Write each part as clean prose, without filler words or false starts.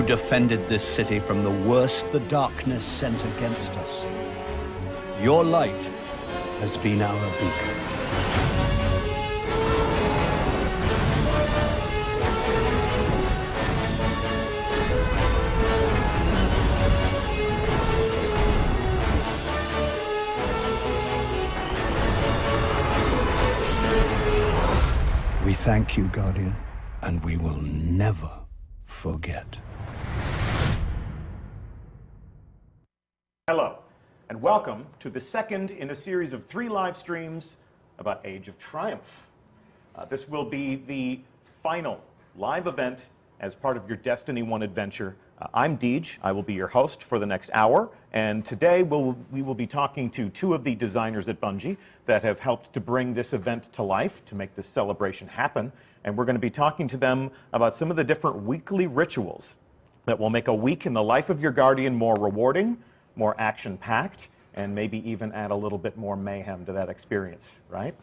defended this city from the worst the darkness sent against us. Your light has been our beacon. We thank you, Guardian, and we will never forget. Hello, and welcome to the second in a series of 3 live streams about Age of Triumph. This will be the final live event as part of your Destiny 1 adventure. I'm Deej. I will be your host for the next hour, and today we will be talking to 2 of the designers at Bungie that have helped to bring this event to life, to make this celebration happen, and we're going to be talking to them about some of the different weekly rituals that will make a week in the life of your Guardian more rewarding, more action-packed, and maybe even add a little bit more mayhem to that experience, right?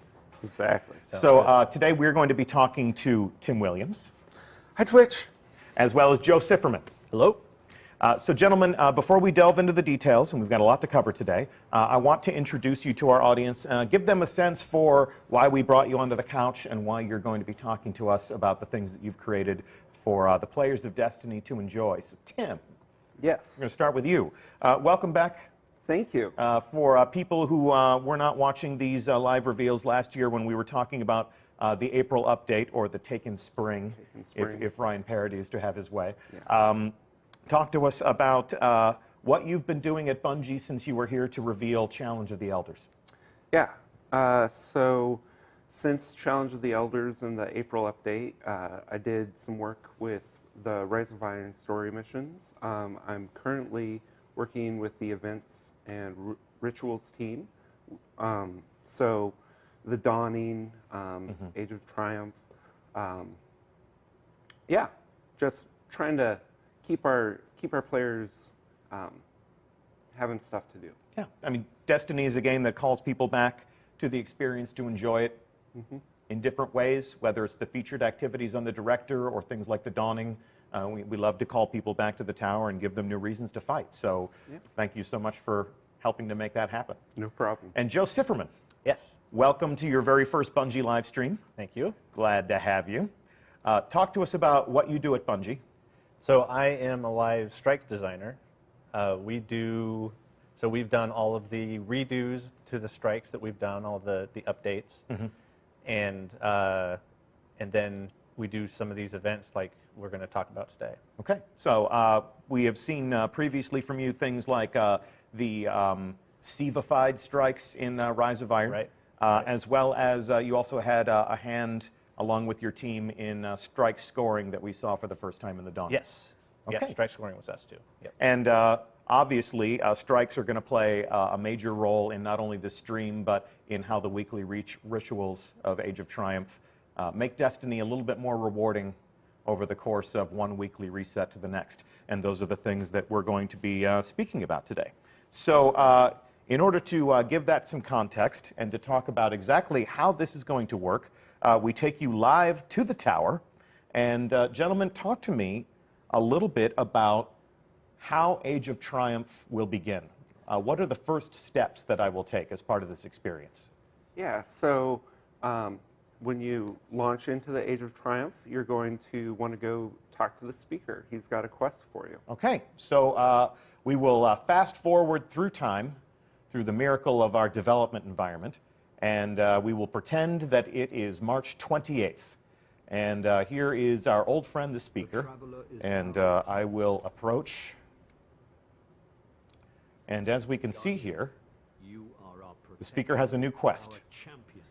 Exactly. So today we're going to be talking to Tim Williams. Hi, Twitch. As well as Joe Sifferman. Hello. So gentlemen, before we delve into the details, and we've got a lot to cover today, I want to introduce you to our audience, give them a sense for why we brought you onto the couch and why you're going to be talking to us about the things that you've created for the players of Destiny to enjoy. So Tim, Yes. we're going to start with you. Welcome back. Thank you. For people who were not watching these live reveals last year when we were talking about the April update, or the Taken Spring, if Ryan Parody is to have his way. Yeah. Talk to us about what you've been doing at Bungie since you were here to reveal Challenge of the Elders. Yeah. So since Challenge of the Elders and the April update, I did some work with the Rise of Iron story missions. I'm currently working with the events and rituals team. So the Dawning, Age of Triumph. Yeah, just trying to keep our players having stuff to do. Yeah, I mean, Destiny is a game that calls people back to the experience to enjoy it in different ways, whether it's the featured activities on the Director or things like the Dawning. We love to call people back to the tower and give them new reasons to fight. So thank you so much for helping to make that happen. No problem. And Joe Sifferman. Yes. Welcome to your very first Bungie live stream. Thank you. Glad to have you. Talk to us about what you do at Bungie. So I am a live strike designer. We've done all of the redos to the strikes that we've done, all of the updates, and then we do some of these events like we're going to talk about today. Okay. So we have seen previously from you things like the Sivified strikes in Rise of Iron, right. As well as you also had a hand along with your team in strike scoring that we saw for the first time in the Dawn. Yes. Okay. Yeah, strike scoring was us too. Yep. And obviously, strikes are going to play a major role in not only the stream, but in how the weekly rituals of Age of Triumph make Destiny a little bit more rewarding over the course of one weekly reset to the next. And those are the things that we're going to be speaking about today. So in order to give that some context and to talk about exactly how this is going to work, we take you live to the tower. And gentlemen, talk to me a little bit about how Age of Triumph will begin. What are the first steps that I will take as part of this experience? Yeah, so when you launch into the Age of Triumph, you're going to want to go talk to the speaker. He's got a quest for you. Okay, so we will fast forward through time, through the miracle of our development environment, and we will pretend that it is March 28th. And here is our old friend, the speaker, and I will approach. And as we can see here, the speaker has a new quest.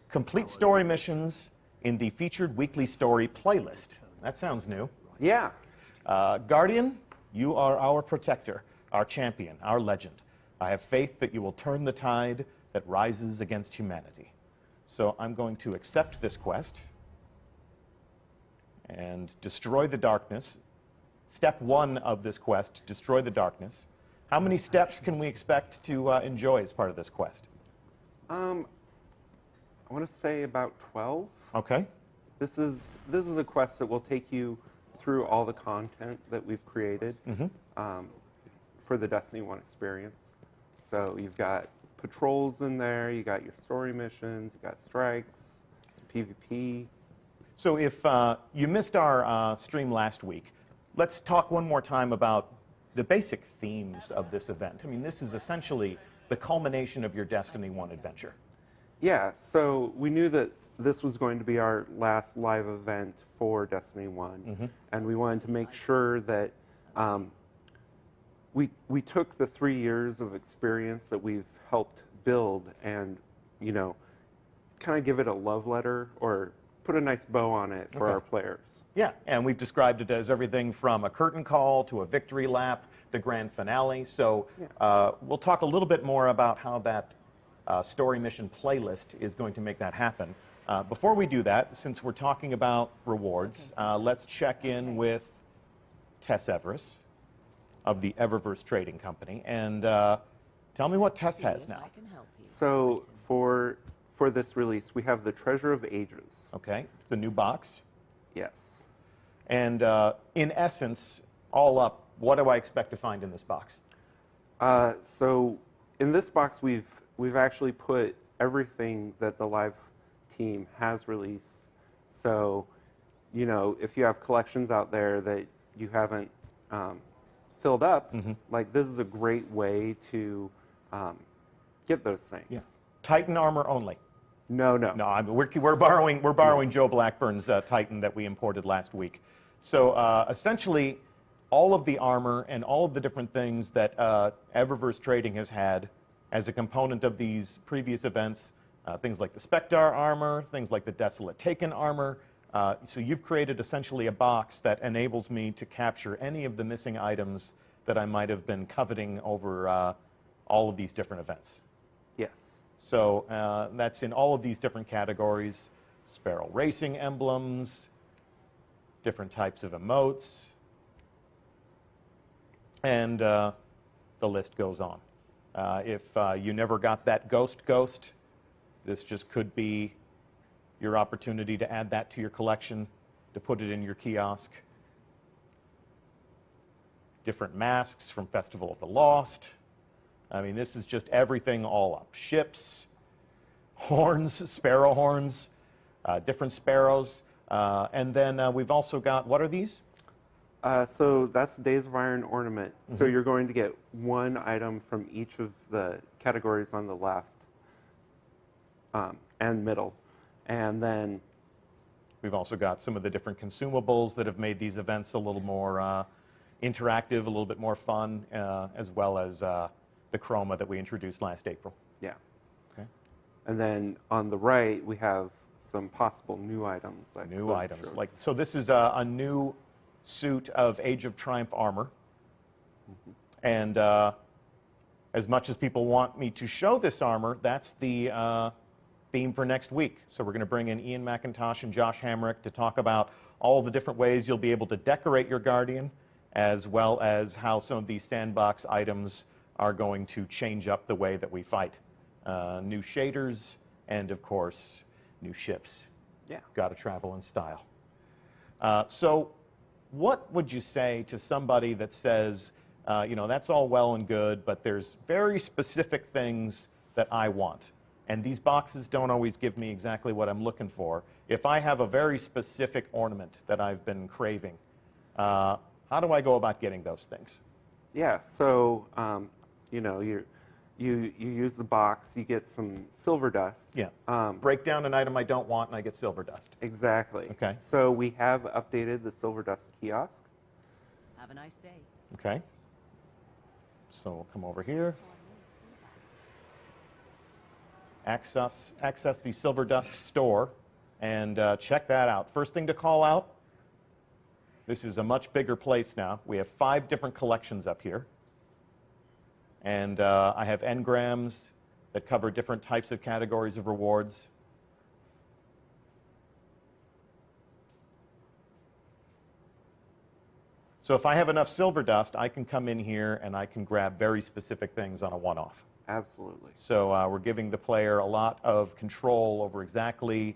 Complete story missions in the featured weekly story playlist. That sounds new. Yeah. Guardian, you are our protector, our champion, our legend. I have faith that you will turn the tide that rises against humanity. So I'm going to accept this quest and destroy the darkness. Step 1 of this quest, destroy the darkness. How many steps can we expect to enjoy as part of this quest? I want to say about 12. Okay. This is a quest that will take you through all the content that we've created for the Destiny 1 experience. So you've got patrols in there, you got your story missions, you got strikes, some PvP. So if you missed our stream last week, let's talk one more time about the basic themes of this event. I mean, this is essentially the culmination of your Destiny 1 adventure. Yeah, so we knew that this was going to be our last live event for Destiny 1, and we wanted to make sure that we took the 3 years of experience that we've helped build and, you know, kind of give it a love letter or put a nice bow on it for our players. Yeah, and we've described it as everything from a curtain call to a victory lap, the grand finale. So we'll talk a little bit more about how that story mission playlist is going to make that happen. Before we do that, since we're talking about rewards, let's check in with Tess Everest of the Eververse Trading Company. And tell me what Tess has now. So for this release, we have the Treasure of Ages. Okay, it's a new box. Yes. And in essence, all up, what do I expect to find in this box? So in this box, we've actually put everything that the live team has released. So, you know, if you have collections out there that you haven't filled up, like this is a great way to get those things. Yeah. Titan armor only. No. No, we're borrowing Joe Blackburn's Titan that we imported last week. So essentially, all of the armor and all of the different things that Eververse Trading has had as a component of these previous events, things like the Spectre armor, things like the Desolate Taken armor. So you've created essentially a box that enables me to capture any of the missing items that I might have been coveting over all of these different events. Yes. So that's in all of these different categories: Sparrow Racing emblems, different types of emotes, and the list goes on. If you never got that Ghost, this just could be your opportunity to add that to your collection, to put it in your kiosk. Different masks from Festival of the Lost. I mean, this is just everything all up. Ships, horns, sparrow horns, different sparrows. And then we've also got, what are these? So that's Days of Iron ornament. So you're going to get one item from each of the categories on the left and middle. And then we've also got some of the different consumables that have made these events a little more interactive, a little bit more fun, as well as the chroma that we introduced last April. Yeah. Okay. And then on the right, we have some possible new items. New items. So this is a new suit of Age of Triumph armor. And as much as people want me to show this armor, that's the theme for next week. So we're going to bring in Ian McIntosh and Josh Hamrick to talk about all the different ways you'll be able to decorate your Guardian, as well as how some of these sandbox items are going to change up the way that we fight. New shaders, and of course, new ships. Yeah. Got to travel in style. So what would you say to somebody that says, you know, that's all well and good, but there's very specific things that I want, and these boxes don't always give me exactly what I'm looking for. If I have a very specific ornament that I've been craving, how do I go about getting those things? Yeah, so you know, you use the box, you get some silver dust. Yeah. Break down an item I don't want, and I get silver dust. Exactly. Okay. So we have updated the silver dust kiosk. Have a nice day. Okay. So we'll come over here. Access the Silver Dust store and check that out. First thing to call out, this is a much bigger place now. We have 5 different collections up here. And I have engrams that cover different types of categories of rewards. So if I have enough silver dust, I can come in here and I can grab very specific things on a one-off. Absolutely. So we're giving the player a lot of control over exactly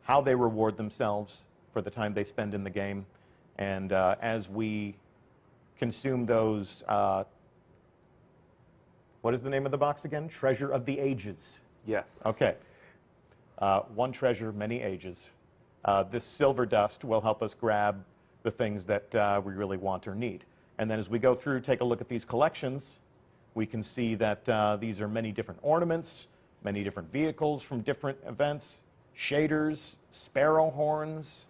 how they reward themselves for the time they spend in the game, And as we consume those, what is the name of the box again? Treasure of the Ages. Yes. Okay. One treasure, many ages. This silver dust will help us grab the things that we really want or need. And then as we go through, take a look at these collections, we can see that these are many different ornaments, many different vehicles from different events, shaders, sparrow horns,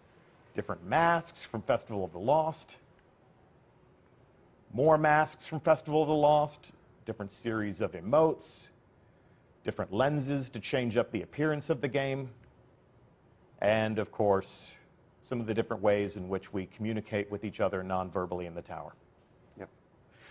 different masks from Festival of the Lost, more masks from Festival of the Lost, different series of emotes, different lenses to change up the appearance of the game, and of course, some of the different ways in which we communicate with each other non-verbally in the tower. Yep.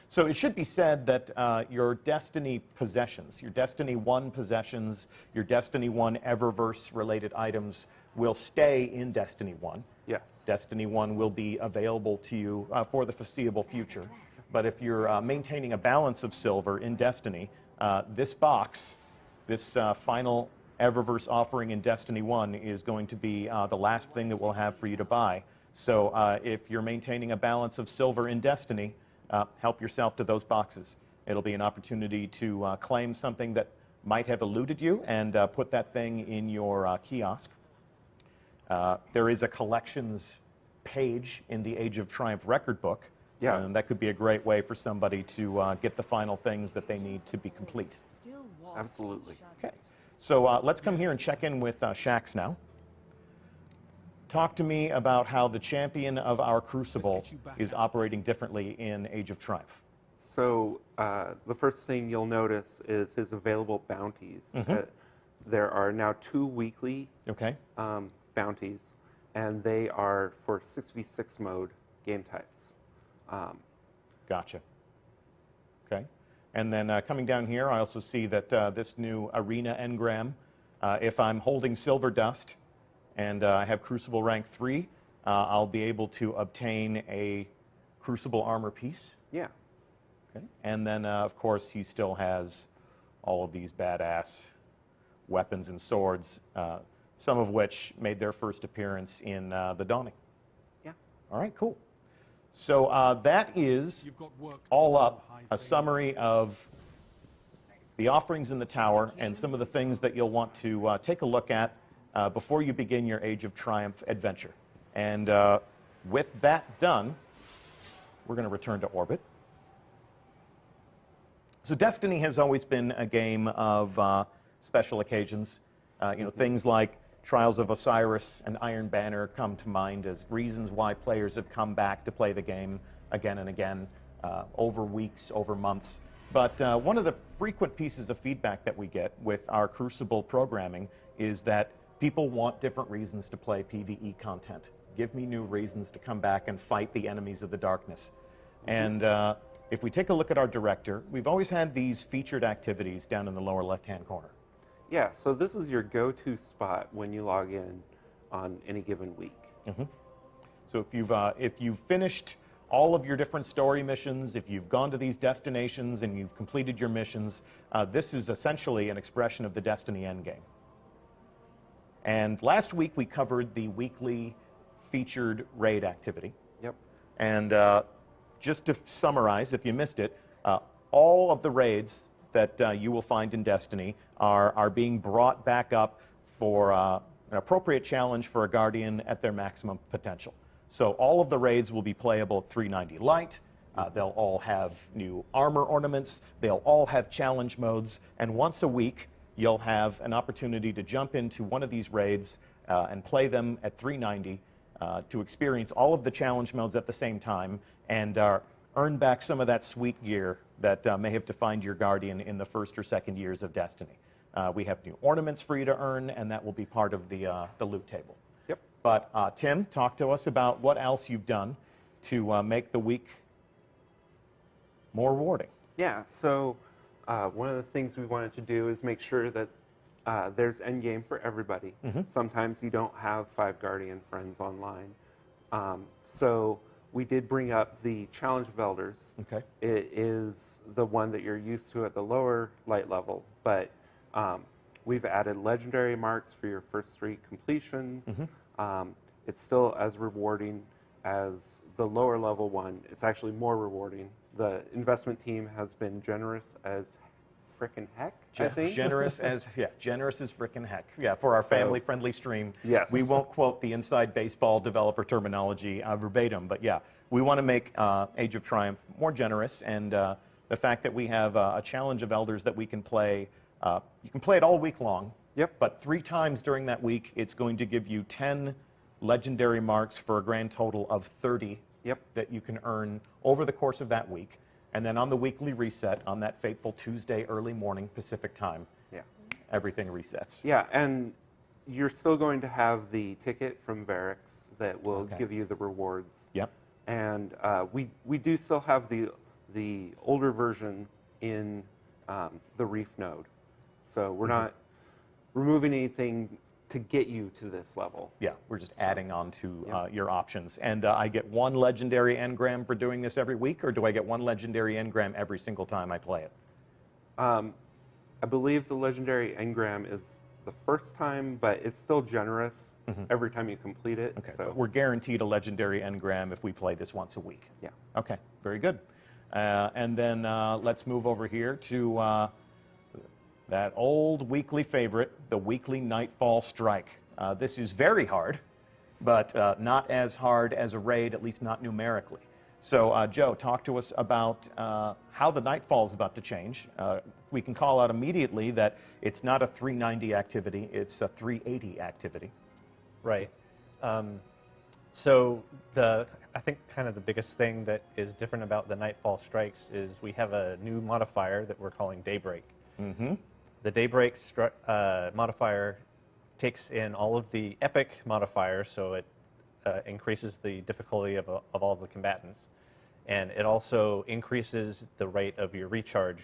So it should be said that your Destiny possessions, your Destiny 1 possessions, your Destiny 1 Eververse-related items will stay in Destiny 1. Yes. Destiny 1 will be available to you for the foreseeable future. But if you're maintaining a balance of silver in Destiny, this box, this final Eververse offering in Destiny 1 is going to be the last thing that we'll have for you to buy. So if you're maintaining a balance of silver in Destiny, help yourself to those boxes. It'll be an opportunity to claim something that might have eluded you and put that thing in your kiosk. There is a collections page in the Age of Triumph record book. Yeah. And that could be a great way for somebody to get the final things that they need to be complete. Absolutely. Okay. So let's come here and check in with Shax now. Talk to me about how the champion of our Crucible is operating differently in Age of Triumph. So the first thing you'll notice is his available bounties. There are now 2 weekly Okay. bounties, and they are for 6v6 mode game types. Gotcha. Okay. And then coming down here, I also see that this new Arena Engram, if I'm holding Silver Dust and I have Crucible rank 3, I'll be able to obtain a Crucible armor piece. Yeah. Okay. And then, of course, he still has all of these badass weapons and swords, some of which made their first appearance in the Dawning. Yeah. All right, cool. So that is all up a summary of the offerings in the tower and some of the things that you'll want to take a look at before you begin your Age of Triumph adventure. And with that done, we're going to return to orbit. So Destiny has always been a game of special occasions. Things like Trials of Osiris and Iron Banner come to mind as reasons why players have come back to play the game again and again, over weeks, over months. But one of the frequent pieces of feedback that we get with our Crucible programming is that people want different reasons to play PvE content. Give me new reasons to come back and fight the enemies of the darkness. And if we take a look at our director, we've always had these featured activities down in the lower left-hand corner. Yeah, so this is your go-to spot when you log in on any given week. So if you've finished all of your different story missions, if you've gone to these destinations and you've completed your missions, this is essentially an expression of the Destiny endgame. And last week we covered the weekly featured raid activity. Yep. And just to summarize, if you missed it, all of the raids that you will find in Destiny are being brought back up for an appropriate challenge for a Guardian at their maximum potential. So all of the raids will be playable at 390 light. They'll all have new armor ornaments. They'll all have challenge modes. And once a week, you'll have an opportunity to jump into one of these raids and play them at 390 to experience all of the challenge modes at the same time and earn back some of that sweet gear that may have defined your Guardian in the first or second years of Destiny. We have new ornaments for you to earn, and that will be part of the loot table. Yep. But Tim, talk to us about what else you've done to make the week more rewarding. Yeah, so one of the things we wanted to do is make sure that there's endgame for everybody. Sometimes you don't have 5 Guardian friends online. So we did bring up the Challenge of Elders. Okay. It is the one that you're used to at the lower light level, but we've added legendary marks for your first 3 completions. It's still as rewarding as the lower level one, it's actually more rewarding. The investment team has been generous as frickin' heck, I think. Generous as frickin' heck. Yeah, for our family-friendly stream. Yes. We won't quote the inside baseball developer terminology verbatim, but yeah, we want to make Age of Triumph more generous, and the fact that we have a challenge of elders that we can play, you can play it all week long. Yep. But 3 times during that week, it's going to give you 10 legendary marks for a grand total of 30 that you can earn over the course of that week. And then on the weekly reset, on that fateful Tuesday early morning Pacific time, everything resets. Yeah, and you're still going to have the ticket from Varix that will give you the rewards. Yep. And we do still have the older version in the Reef node. So we're not removing anything to get you to this level. Yeah, we're just adding on to your options. And I get 1 legendary engram for doing this every week, or do I get 1 legendary engram every single time I play it? I believe the legendary engram is the first time, but it's still generous every time you complete it. Okay, so but we're guaranteed a legendary engram if we play this once a week. Yeah. Okay, very good. And then let's move over here to that old weekly favorite, the weekly Nightfall Strike. This is very hard, but not as hard as a raid, at least not numerically. So, Joe, talk to us about how the Nightfall is about to change. We can call out immediately that it's not a 390 activity, it's a 380 activity. Right. So I think kind of the biggest thing that is different about the Nightfall Strikes is we have a new modifier that we're calling Daybreak. The Daybreak modifier takes in all of the epic modifiers, so it increases the difficulty of all the combatants. And it also increases the rate of your recharge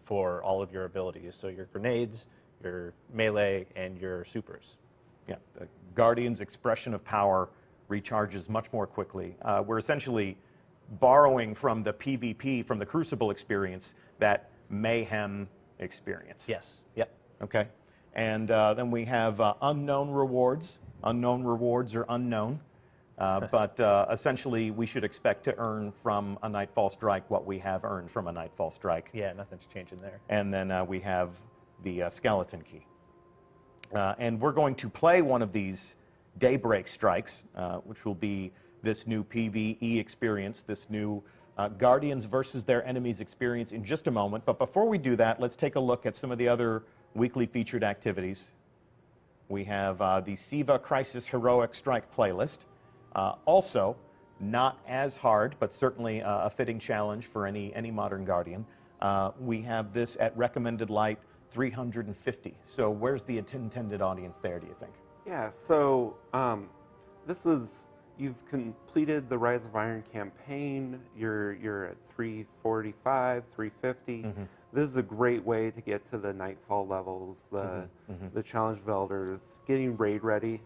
for all of your abilities, so your grenades, your melee, and your supers. Yeah, the Guardian's expression of power recharges much more quickly. We're essentially borrowing from the PvP, from the Crucible experience, that mayhem experience. Yes. Yep. Okay. And then we have unknown rewards. Unknown rewards are unknown. But essentially, we should expect to earn from a Nightfall Strike what we have earned from a Nightfall Strike. Yeah, nothing's changing there. And then we have the Skeleton Key. And we're going to play one of these Daybreak Strikes, which will be this new PvE experience, this new Guardians versus their enemies experience in just a moment. But before we do that, let's take a look at some of the other weekly featured activities. We have the Siva Crisis Heroic Strike playlist. Also, not as hard, but certainly a fitting challenge for any modern Guardian. We have this at recommended light 350. So where's the intended audience there, do you think? Yeah, so this is, you've completed the Rise of Iron campaign, you're at 345, 350. This is a great way to get to the Nightfall levels, the Challenge of Elders, getting raid ready.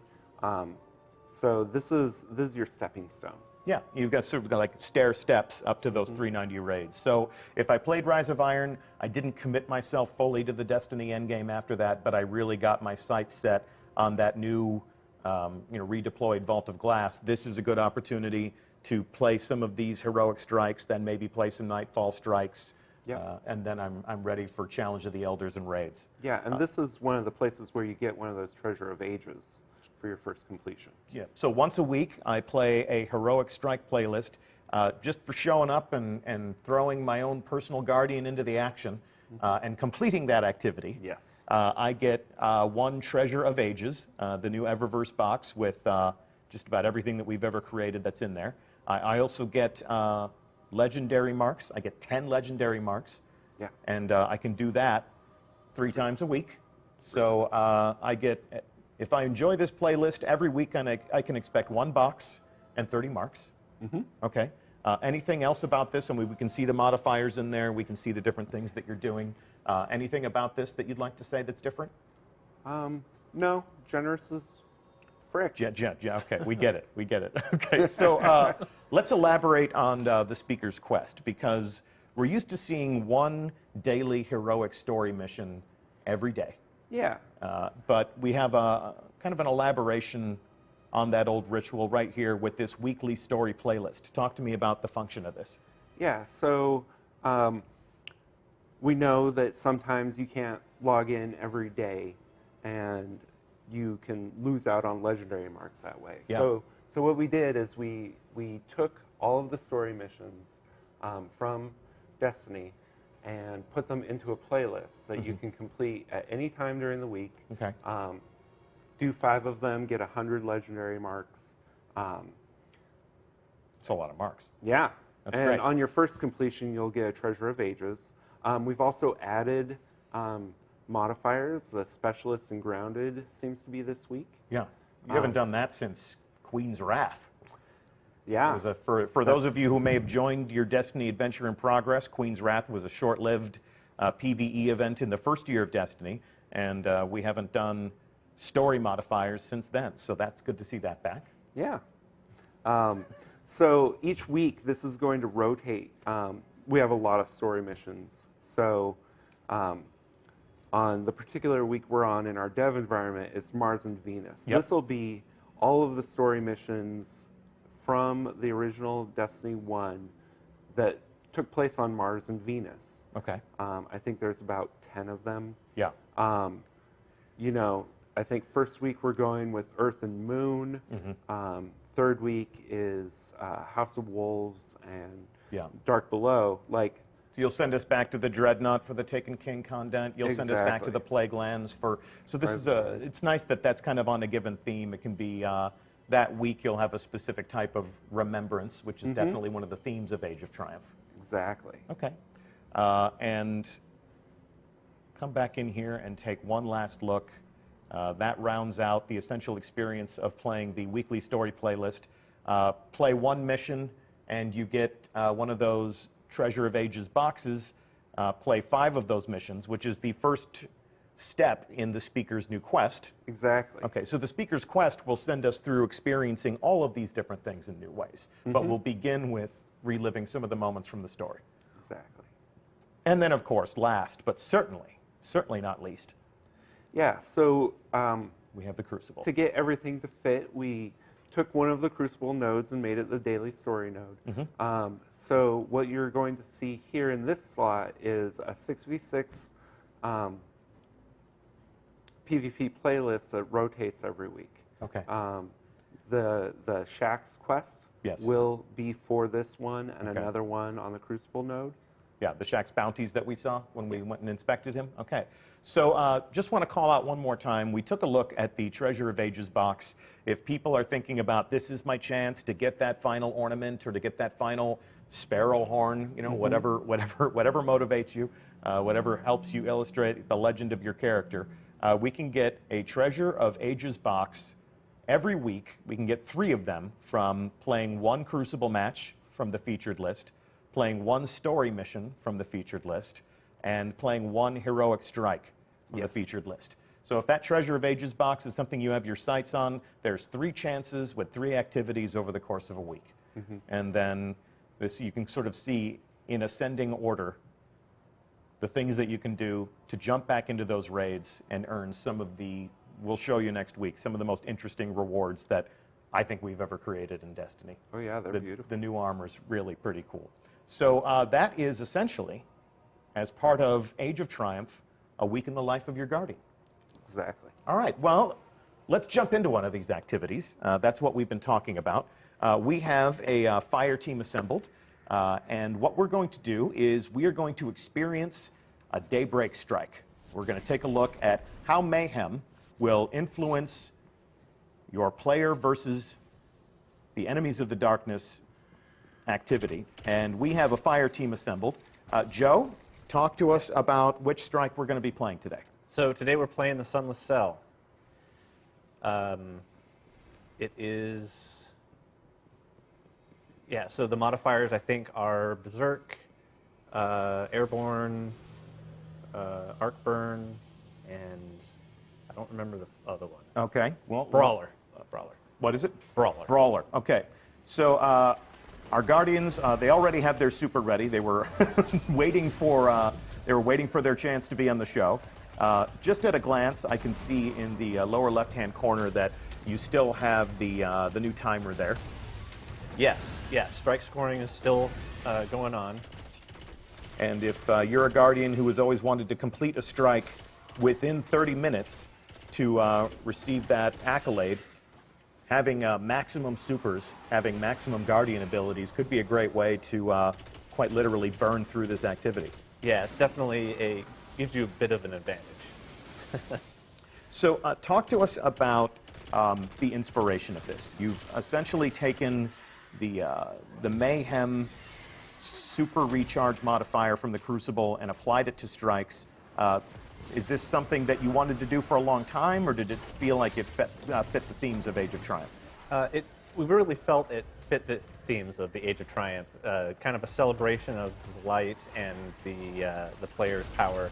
So this is your stepping stone. Yeah, you've got sort of like stair steps up to those 390 raids. So if I played Rise of Iron, I didn't commit myself fully to the Destiny endgame after that, but I really got my sights set on that new, redeployed Vault of Glass. This is a good opportunity to play some of these heroic strikes, then maybe play some Nightfall Strikes, and then I'm ready for Challenge of the Elders and raids. Yeah, and this is one of the places where you get one of those Treasure of Ages for your first completion. Yeah. So once a week, I play a heroic strike playlist, just for showing up and throwing my own personal Guardian into the action, and completing that activity. Yes. I get 1 Treasure of Ages, the new Eververse box with just about everything that we've ever created that's in there. I also get legendary marks. I get 10 legendary marks. Yeah. And I can do that 3 times a week. So I get, if I enjoy this playlist every week, I can expect 1 box and 30 marks. Okay. Anything else about this? I mean, we can see the modifiers in there. We can see the different things that you're doing. Anything about this that you'd like to say that's different? No, generous is frick. Yeah, okay, we get it, Okay, so let's elaborate on the Speaker's Quest, because we're used to seeing 1 daily heroic story mission every day. Yeah. But we have a kind of an elaboration on that old ritual right here with this weekly story playlist. Talk to me about the function of this. Yeah, so we know that sometimes you can't log in every day, and you can lose out on legendary marks that way. Yeah. So what we did is we took all of the story missions from Destiny and put them into a playlist that you can complete at any time during the week. Okay. Do 5 of them, get 100 legendary marks. It's a lot of marks. Yeah. That's and great. on your first completion, you'll get a Treasure of Ages. We've also added modifiers. The Specialist and Grounded seems to be this week. Yeah. You haven't done that since Queen's Wrath. Yeah. For those of you who may have joined your Destiny Adventure in Progress, Queen's Wrath was a short-lived PvE event in the first year of Destiny, and we haven't done story modifiers since then, so that's good to see that back. Yeah. So each week, this is going to rotate. We have a lot of story missions. So on the particular week we're on in our dev environment, it's Mars and Venus. Yep. This will be all of the story missions from the original Destiny 1 that took place on Mars and Venus. Okay. I think there's about 10 of them. Yeah. You know, I think first week we're going with Earth and Moon. Third week is House of Wolves and Yeah. Dark Below. Like, So you'll send us back to the Dreadnought for the Taken King content. You'll send us back to Exactly. the Plague Lands for. So this is it's nice that that's kind of on a given theme. It can be that week you'll have a specific type of remembrance, which is definitely one of the themes of Age of Triumph. exactly. Okay. And come back in here and take one last look. That rounds out the essential experience of playing the weekly story playlist. Play one mission, and you get one of those Treasure of Ages boxes. Play 5 of those missions, which is the first step in the Speaker's new quest. Exactly. Okay, so the Speaker's quest will send us through experiencing all of these different things in new ways, but we'll begin with reliving some of the moments from the story. Exactly. And then, of course, last, but certainly not least, Yeah, so we have the Crucible. to get everything to fit, we took one of the Crucible nodes and made it the daily story node. So what you're going to see here in this slot is a 6v6 PvP playlist that rotates every week. Okay. The Shaxx quest Yes. will be for this one and Okay. another one on the Crucible node. Yeah, the Shaxx bounties that we saw when we went and inspected him. Okay, so just want to call out one more time. We took a look at the Treasure of Ages box. If people are thinking about this is my chance to get that final ornament or to get that final sparrow horn, you know, whatever motivates you, whatever helps you illustrate the legend of your character, we can get a Treasure of Ages box every week. We can get 3 of them from playing one Crucible match from the featured list, playing one story mission from the featured list, and playing one heroic strike from the featured list. So if that Treasure of Ages box is something you have your sights on, there's 3 chances with 3 activities over the course of a week. And then this you can sort of see in ascending order the things that you can do to jump back into those raids and earn some of the, we'll show you next week, some of the most interesting rewards that I think we've ever created in Destiny. Oh yeah, they're beautiful. The new armor's really pretty cool. So that is essentially, as part of Age of Triumph, a week in the life of your Guardian. Exactly. All right, well, let's jump into one of these activities. That's what we've been talking about. We have a fire team assembled, and what we're going to do is we are going to experience a daybreak strike. We're going to take a look at how mayhem will influence your player versus the enemies of the darkness activity. And we have a fire team assembled. Joe, talk to us about which strike we're going to be playing today. So today we're playing the Sunless Cell. It is, yeah, so the modifiers I think are Berserk, Airborne, Arcburn, and I don't remember the other one. Okay. Well, Brawler. Brawler. What is it? Brawler. Brawler. Okay. So our Guardians, they already have their super ready. They were waiting for their chance to be on the show. Just at a glance, I can see in the lower left-hand corner that You still have the new timer there. Yes, yeah, strike scoring is still going on. And if you're a Guardian who has always wanted to complete a strike within 30 minutes to receive that accolade, having maximum supers, having maximum Guardian abilities could be a great way to quite literally burn through this activity. Yeah, it's definitely gives you a bit of an advantage. So talk to us about the inspiration of this. You've essentially taken the Mayhem super recharge modifier from the Crucible and applied it to strikes. Is this something that you wanted to do for a long time, or did it feel like it fit the themes of Age of Triumph? We really felt it fit the themes of the Age of Triumph, kind of a celebration of light and the player's power,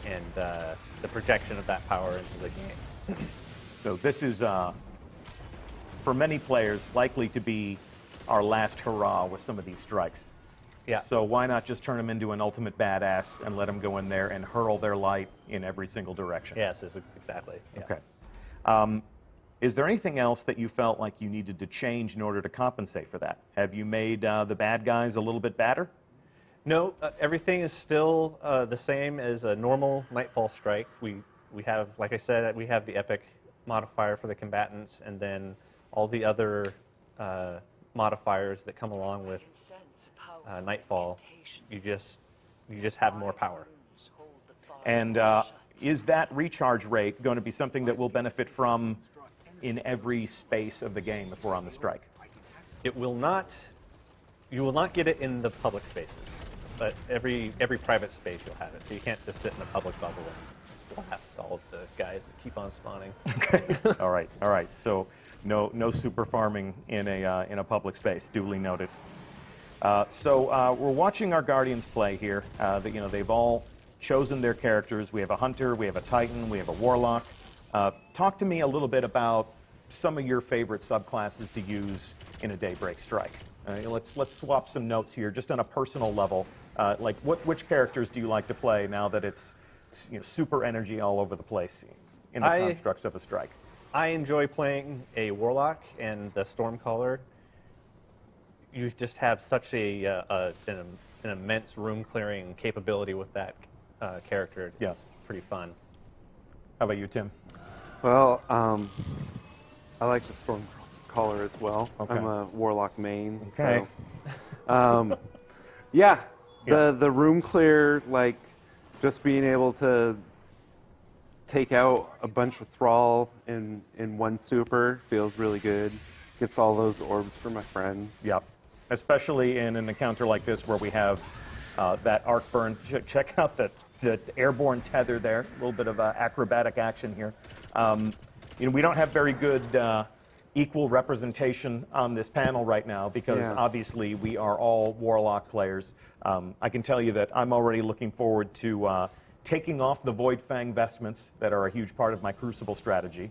and the projection of that power into the game. So this is, for many players, likely to be our last hurrah with some of these strikes. Yeah. So why not just turn them into an ultimate badass and let them go in there and hurl their light in every single direction? Yes, exactly. Yeah. Okay. Is there anything else that you felt like you needed to change in order to compensate for that? Have you made the bad guys a little bit badder? No, everything is still the same as a normal Nightfall strike. We have, like I said, we have the epic modifier for the combatants, and then all the other modifiers that come along with Nightfall. You just have more power. And is that recharge rate going to be something that we'll benefit from in every space of the game if we're on the strike? It will not. You will not get it in the public spaces, but every private space you'll have it. So you can't just sit in a public bubble and blast all of the guys that keep on spawning. Okay. All right. So no super farming in a public space. Duly noted. So we're watching our Guardians play here. They've all chosen their characters. We have a Hunter, we have a Titan, we have a Warlock. Talk to me a little bit about some of your favorite subclasses to use in a Daybreak strike. Let's swap some notes here, just on a personal level. Like which characters do you like to play now that it's super energy all over the place in the constructs of a strike? I enjoy playing a Warlock and the Stormcaller. You just have such an immense room clearing capability with that character. It's Yeah. pretty fun. How about you, Tim? Well, I like the Stormcaller as well. Okay. I'm a Warlock main. Okay. So, yeah, the room clear, like just being able to take out a bunch of Thrall in one super feels really good. Gets all those orbs for my friends. Yep. Especially in an encounter like this where we have that arc burn. Check out the airborne tether there. A little bit of acrobatic action here. We don't have very good equal representation on this panel right now because obviously we are all Warlock players. I can tell you that I'm already looking forward to taking off the Void Fang vestments that are a huge part of my Crucible strategy.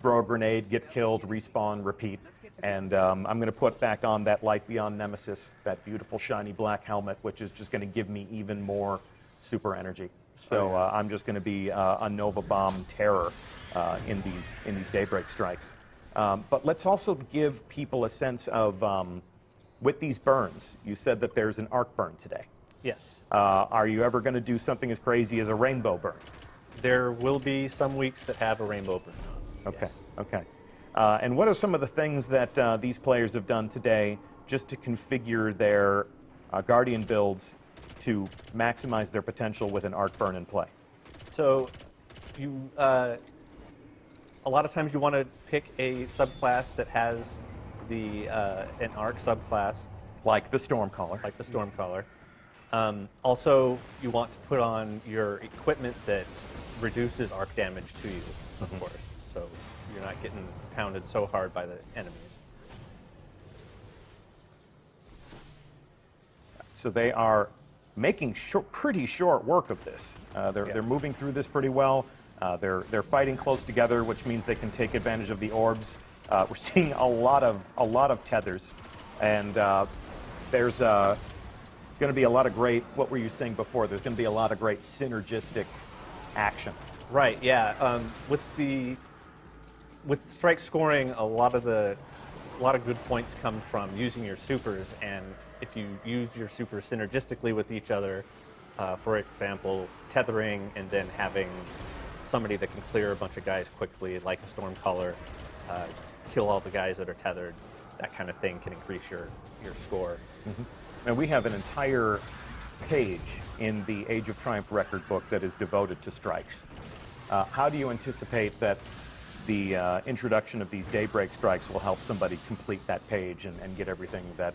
Throw a grenade, get killed, respawn, repeat. And I'm going to put back on that Light Beyond Nemesis, that beautiful shiny black helmet, which is just going to give me even more super energy. So I'm just going to be a Nova Bomb terror in these Daybreak strikes. But let's also give people a sense of, with these burns, you said that there's an arc burn today. Yes. Are you ever going to do something as crazy as a rainbow burn? There will be some weeks that have a rainbow burn. Okay, Yes. okay. And what are some of the things that these players have done today just to configure their Guardian builds to maximize their potential with an arc burn in play? So, a lot of times you want to pick a subclass that has an arc subclass, Like the Stormcaller. like the Stormcaller. Also, you want to put on your equipment that reduces arc damage to you, of course. So you're not getting pounded so hard by the enemies. So they are making pretty short work of this. They're moving through this pretty well. They're fighting close together, which means they can take advantage of the orbs. We're seeing a lot of tethers, and there's going to be a lot of great. What were you saying before? There's going to be a lot of great synergistic action. Right. Yeah. With with strike scoring, a lot of good points come from using your supers, and if you use your supers synergistically with each other, for example, tethering and then having somebody that can clear a bunch of guys quickly, like a Stormcaller, kill all the guys that are tethered, that kind of thing can increase your score. And we have an entire page in the Age of Triumph record book that is devoted to strikes. How do you anticipate that the introduction of these daybreak strikes will help somebody complete that page and get everything that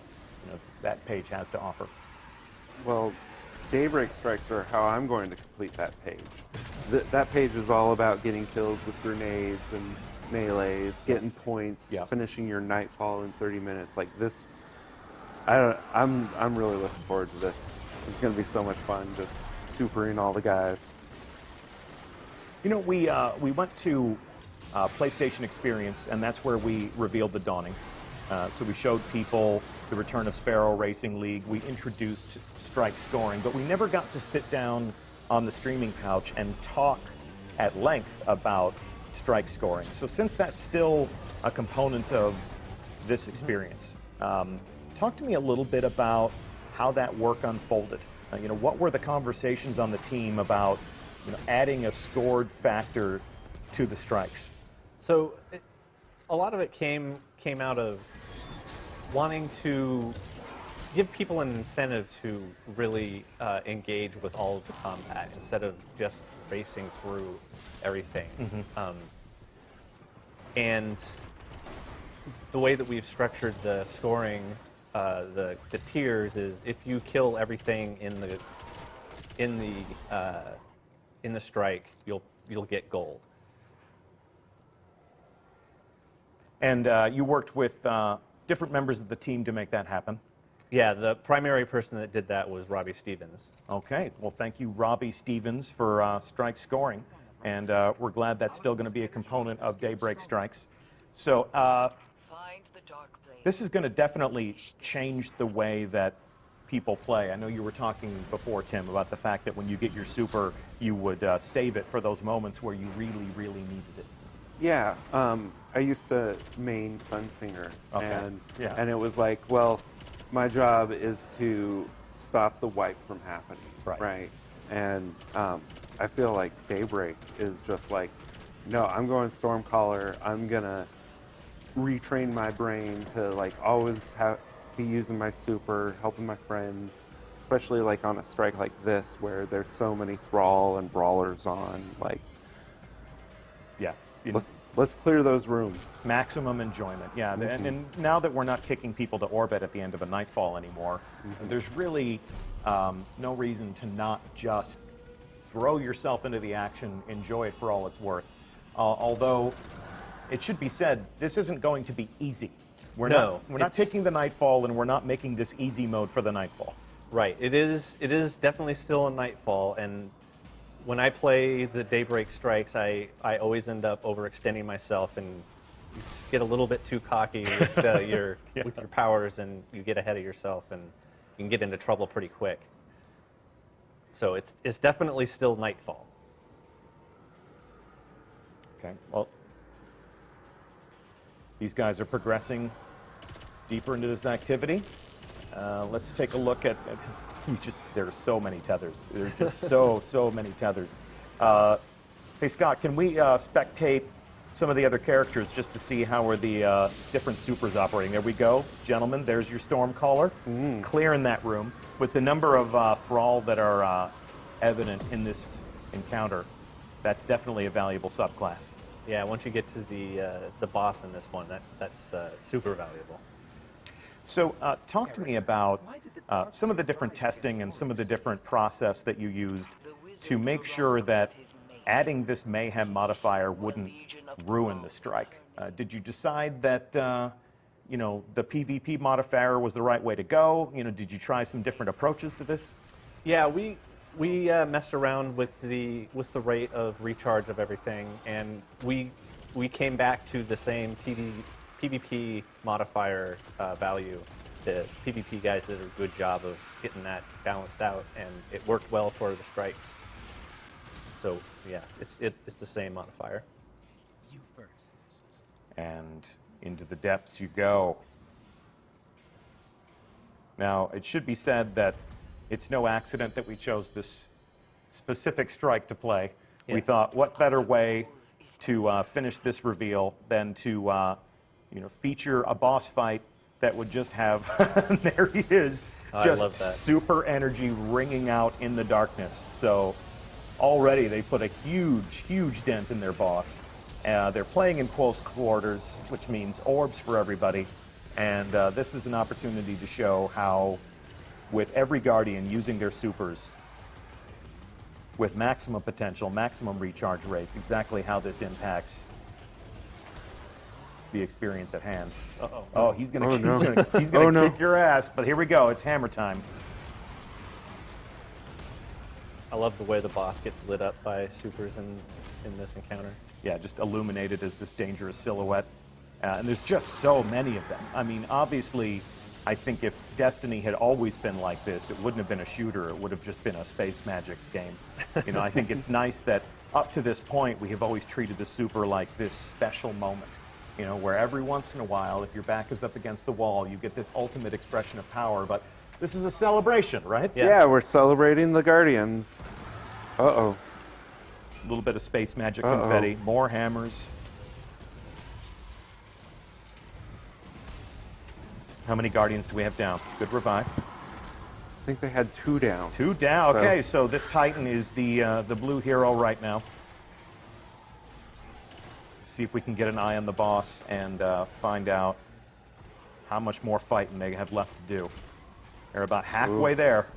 that page has to offer? Well, daybreak strikes are how I'm going to complete that page. That page is all about getting kills with grenades and melees, getting points, finishing your Nightfall in 30 minutes. Like this, I'm really looking forward to this. It's going to be so much fun just supering all the guys. You know, we went to PlayStation Experience, and that's where we revealed the Dawning. So we showed people the return of Sparrow Racing League. We introduced strike scoring, but we never got to sit down on the streaming couch and talk at length about strike scoring. So since that's still a component of this experience, talk to me a little bit about how that work unfolded. What were the conversations on the team about adding a scored factor to the strikes? So a lot of it came out of wanting to give people an incentive to really engage with all of the combat instead of just racing through everything. And the way that we've structured the scoring, the tiers, is if you kill everything in the strike, you'll get gold. And you worked with different members of the team to make that happen. Yeah, the primary person that did that was Robbie Stevens. Okay, well, thank you, Robbie Stevens, for strike scoring. And we're glad that's still going to be a component of Daybreak Strikes. So this is going to definitely change the way that people play. I know you were talking before, Tim, about the fact that when you get your super, you would save it for those moments where you really, really needed it. Yeah, I used to main Sunsinger, Okay. and it was like, well, my job is to stop the wipe from happening, right? And I feel like Daybreak is just like, no, I'm going Stormcaller. I'm gonna retrain my brain to like always be using my super, helping my friends, especially like on a strike like this where there's so many Thrall and Brawlers on. Like, Yeah. let's clear those rooms. Maximum enjoyment, yeah. And now that we're not kicking people to orbit at the end of a Nightfall anymore, there's really no reason to not just throw yourself into the action, enjoy it for all it's worth. Although, it should be said, this isn't going to be easy. We're not taking the Nightfall, and we're not making this easy mode for the Nightfall. Right. It is definitely still a Nightfall, and when I play the Daybreak Strikes, I always end up overextending myself and you just get a little bit too cocky with your powers, and you get ahead of yourself, and you can get into trouble pretty quick. So it's definitely still Nightfall. Okay, well, these guys are progressing deeper into this activity. Let's take a look at there are so many tethers. There are just so many tethers. Hey, Scott, can we spectate some of the other characters just to see how are the different supers operating? There we go, gentlemen. There's your Stormcaller, clearing that room. With the number of Thrall that are evident in this encounter, that's definitely a valuable subclass. Yeah, once you get to the boss in this one, that's super valuable. So talk to me about some of the different testing and some of the different process that you used to make sure that adding this mayhem modifier wouldn't ruin the strike. Did you decide that the PvP modifier was the right way to go? Did you try some different approaches to this? Yeah, we messed around with the rate of recharge of everything, and we came back to the same PvP modifier value. The PvP guys did a good job of getting that balanced out, and it worked well for the strikes. So yeah, it's the same modifier. You first. And into the depths you go. Now, it should be said that it's no accident that we chose this specific strike to play. We Yes. thought, what better way to finish this reveal than to feature a boss fight that would just have, there he is, I just love that. super energy ringing out in the darkness. So already they put a huge, huge dent in their boss. They're playing in close quarters, which means orbs for everybody. And this is an opportunity to show how, with every Guardian using their supers with maximum potential, maximum recharge rates, exactly how this impacts the experience at hand. Uh-oh. Oh, he's gonna, Oh, no. he's gonna Oh, no. kick your ass. But here we go. It's hammer time. I love the way the boss gets lit up by supers in this encounter. Yeah, just illuminated as this dangerous silhouette. And there's just so many of them. I mean, obviously, I think if Destiny had always been like this, it wouldn't have been a shooter. It would have just been a space magic game. I think it's nice that up to this point, we have always treated the super like this special moment. Where every once in a while, if your back is up against the wall, you get this ultimate expression of power. But this is a celebration, right? Yeah. Yeah, we're celebrating the Guardians. Uh-oh. A little bit of space magic Uh-oh. confetti, more hammers. How many Guardians do we have down? Good revive. I think they had 2 down. 2 down. So- Okay, so this Titan is the blue hero right now. See if we can get an eye on the boss and find out how much more fighting they have left to do. They're about halfway there.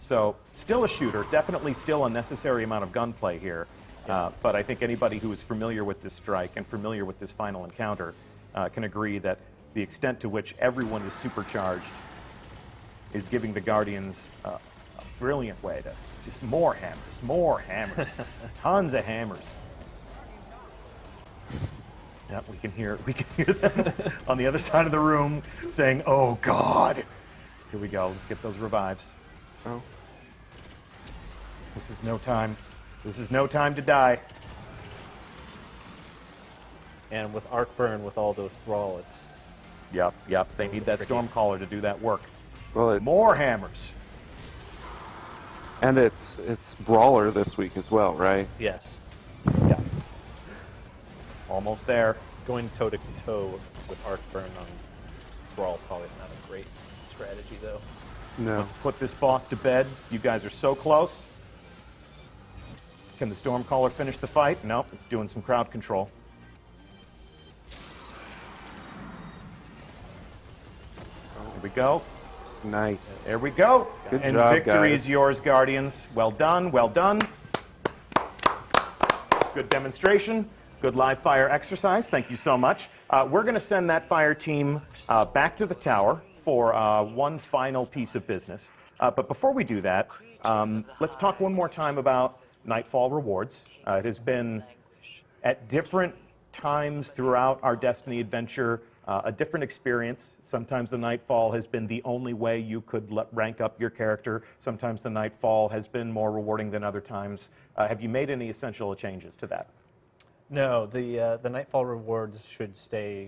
So still a shooter, definitely still a necessary amount of gunplay here. But I think anybody who is familiar with this strike and familiar with this final encounter can agree that the extent to which everyone is supercharged is giving the Guardians a brilliant way to just more hammers, tons of hammers. Yep, we can hear them on the other side of the room saying, "Oh God!" Here we go. Let's get those revives. Oh. This is no time. This is no time to die. And with Arc Burn, with all those Thrall, it's Yep. They need that Stormcaller to do that work. Well, it's More hammers. And it's Brawler this week as well, right? yes. Yeah. Almost there. Going toe to toe with Arc Burn on Thrall probably not a great strategy though. No. Let's put this boss to bed. You guys are so close. Can the Stormcaller finish the fight? Nope, it's doing some crowd control. Here we go. Nice. There we go. Good and job, victory guys. is yours, Guardians. Well done, well done. Good demonstration. Good live fire exercise. Thank you so much. We're going to send that fire team back to the tower for one final piece of business. But before we do that, let's talk one more time about Nightfall rewards. It has been at different times throughout our Destiny adventure a different experience. Sometimes the Nightfall has been the only way you could rank up your character. Sometimes the Nightfall has been more rewarding than other times. Have you made any essential changes to that? No, the Nightfall rewards should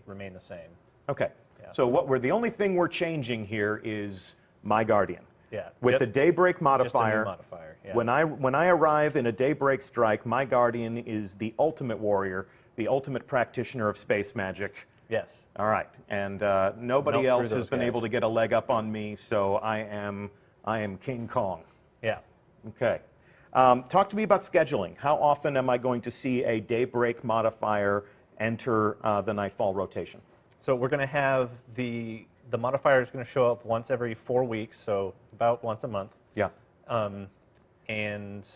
remain the same. Okay. Yeah. So the only thing we're changing here is My Guardian. Yeah. With the Daybreak Just a modifier, new modifier. Yeah. when I arrive in a Daybreak strike, My Guardian is the ultimate warrior, the ultimate practitioner of space magic. Yes. All right, and nobody Milk else through has those been guys. able to get a leg up on me, so I am King Kong. Yeah. Okay. Talk to me about scheduling. How often am I going to see a Daybreak modifier enter the Nightfall rotation? So we're going to have the modifier is going to show up once every 4 weeks, so about once a month. Yeah. And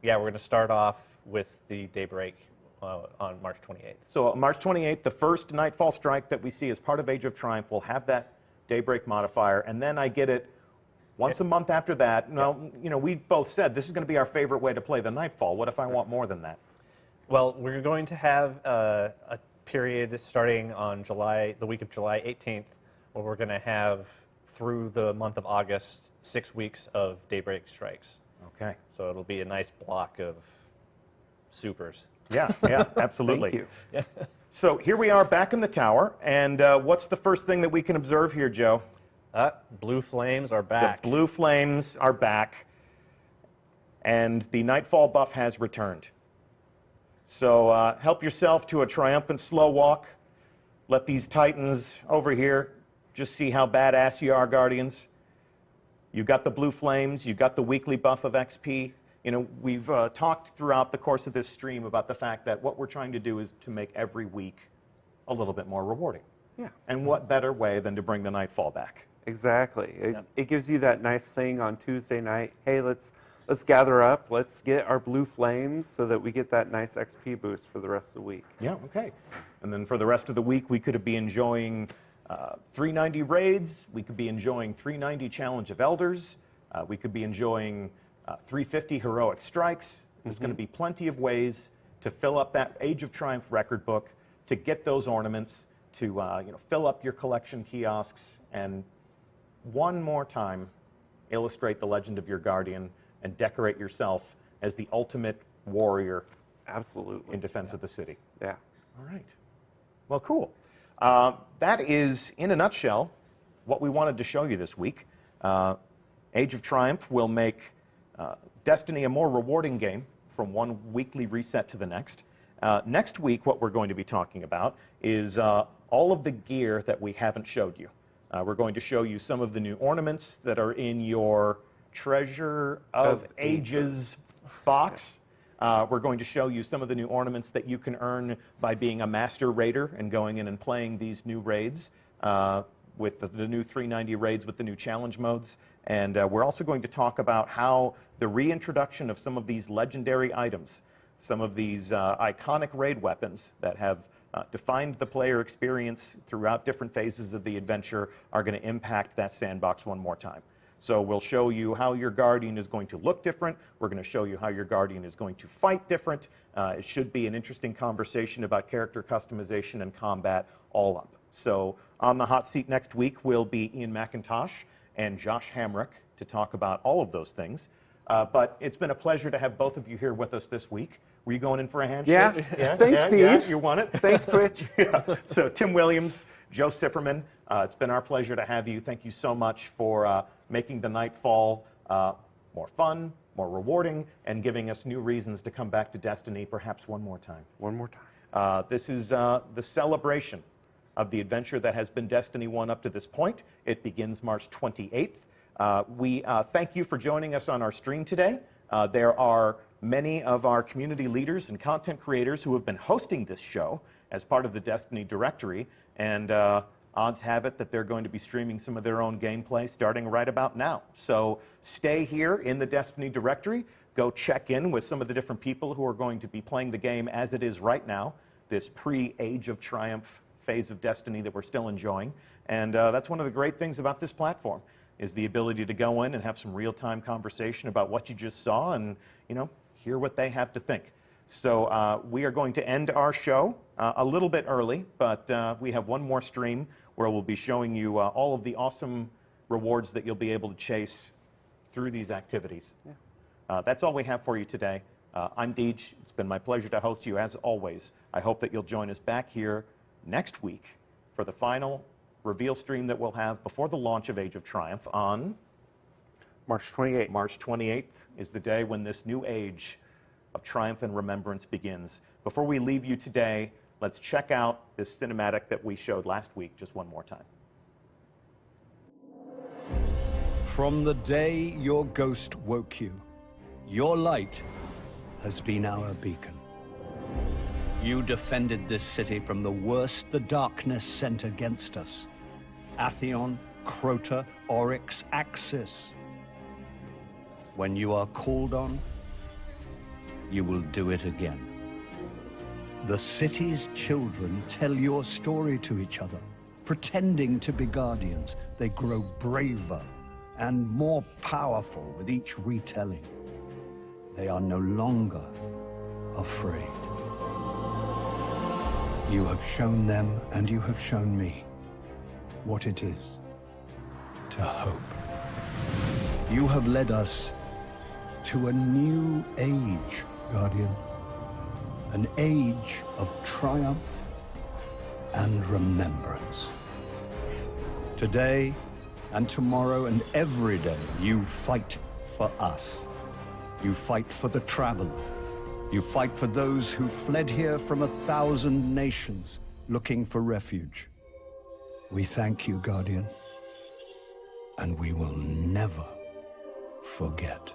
yeah, we're going to start off with the Daybreak on March 28th. So March 28th, the first Nightfall strike that we see as part of Age of Triumph will have that Daybreak modifier, and then I get it once a month after that. Now, we both said this is going to be our favorite way to play the Nightfall. What if I want more than that? Well, we're going to have a period starting on the week of July 18th, where we're going to have through the month of August 6 weeks of Daybreak strikes. Okay. So it'll be a nice block of supers. Yeah, absolutely. Thank you. So here we are back in the tower, and what's the first thing that we can observe here, Joe? Blue flames are back. The blue flames are back, and the Nightfall buff has returned. So help yourself to a triumphant slow walk. Let these Titans over here just see how badass you are, Guardians. You got the blue flames, you got the weekly buff of XP. You know, we've talked throughout the course of this stream about the fact that what we're trying to do is to make every week a little bit more rewarding. Yeah. And what better way than to bring the Nightfall back? Exactly. It gives you that nice thing on Tuesday night. Hey, let's gather up. Let's get our blue flames so that we get that nice XP boost for the rest of the week. Yeah, okay. And then for the rest of the week, we could be enjoying 390 raids. We could be enjoying 390 Challenge of Elders. We could be enjoying 350 heroic strikes. There's going to be plenty of ways to fill up that Age of Triumph record book, to get those ornaments, to fill up your collection kiosks, and one more time illustrate the legend of your Guardian and decorate yourself as the ultimate warrior. Absolutely. In defense of the city. Yeah. All right. Well, cool. That is, in a nutshell, what we wanted to show you this week. Age of Triumph will make Destiny a more rewarding game from one weekly reset to the next. Next week, what we're going to be talking about is all of the gear that we haven't showed you. We're going to show you some of the new ornaments that are in your Treasure of Ages box. We're going to show you some of the new ornaments that you can earn by being a Master Raider and going in and playing these new raids with the new 390 raids with the new challenge modes. And we're also going to talk about how the reintroduction of some of these legendary items, some of these iconic raid weapons that have defined the player experience throughout different phases of the adventure, are going to impact that sandbox one more time. So we'll show you how your Guardian is going to look different. We're going to show you how your Guardian is going to fight different. It should be an interesting conversation about character customization and combat all up. So on the hot seat next week will be Ian McIntosh and Josh Hamrick to talk about all of those things. But it's been a pleasure to have both of you here with us this week. Were you going in for a handshake? Yeah. Thanks, Steve. Yeah, you want it? Thanks, Twitch. Yeah. So Tim Williams, Joe Sifferman, it's been our pleasure to have you. Thank you so much for making the Nightfall more fun, more rewarding, and giving us new reasons to come back to Destiny perhaps one more time. One more time. This is the celebration of the adventure that has been Destiny 1 up to this point. It begins March 28th. We thank you for joining us on our stream today. There are many of our community leaders and content creators who have been hosting this show as part of the Destiny directory, and odds have it that they're going to be streaming some of their own gameplay starting right about now. So stay here in the Destiny directory. Go check in with some of the different people who are going to be playing the game as it is right now, this pre-Age of Triumph phase of Destiny that we're still enjoying. And that's one of the great things about this platform, is the ability to go in and have some real-time conversation about what you just saw and, hear what they have to think. So we are going to end our show a little bit early, but we have one more stream where we'll be showing you all of the awesome rewards that you'll be able to chase through these activities. Yeah. That's all we have for you today. I'm Deej. It's been my pleasure to host you as always. I hope that you'll join us back here next week for the final reveal stream that we'll have before the launch of Age of Triumph on March 28th. March 28th is the day when this new age of triumph and remembrance begins. Before we leave you today, let's check out this cinematic that we showed last week just one more time. From the day your ghost woke you, your light has been our beacon. You defended this city from the worst the darkness sent against us. Atheon, Crota, Oryx, Axis. When you are called on, you will do it again. The city's children tell your story to each other. Pretending to be guardians, they grow braver and more powerful with each retelling. They are no longer afraid. You have shown them, and you have shown me, what it is to hope. You have led us to a new age, Guardian. An age of triumph and remembrance. Today and tomorrow and every day, you fight for us. You fight for the traveler. You fight for those who fled here from 1,000 nations looking for refuge. We thank you, Guardian, and we will never forget.